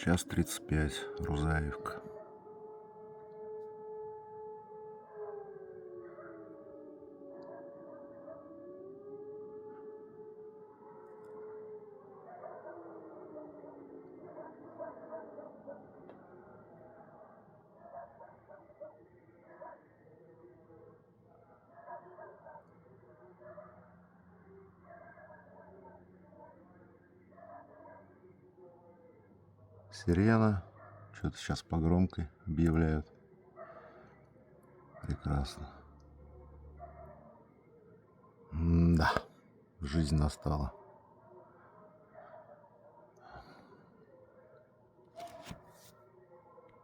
Час 35, Рузаевка. Сирена. Что-то сейчас по громкой объявляют. Прекрасно. Да, жизнь настала.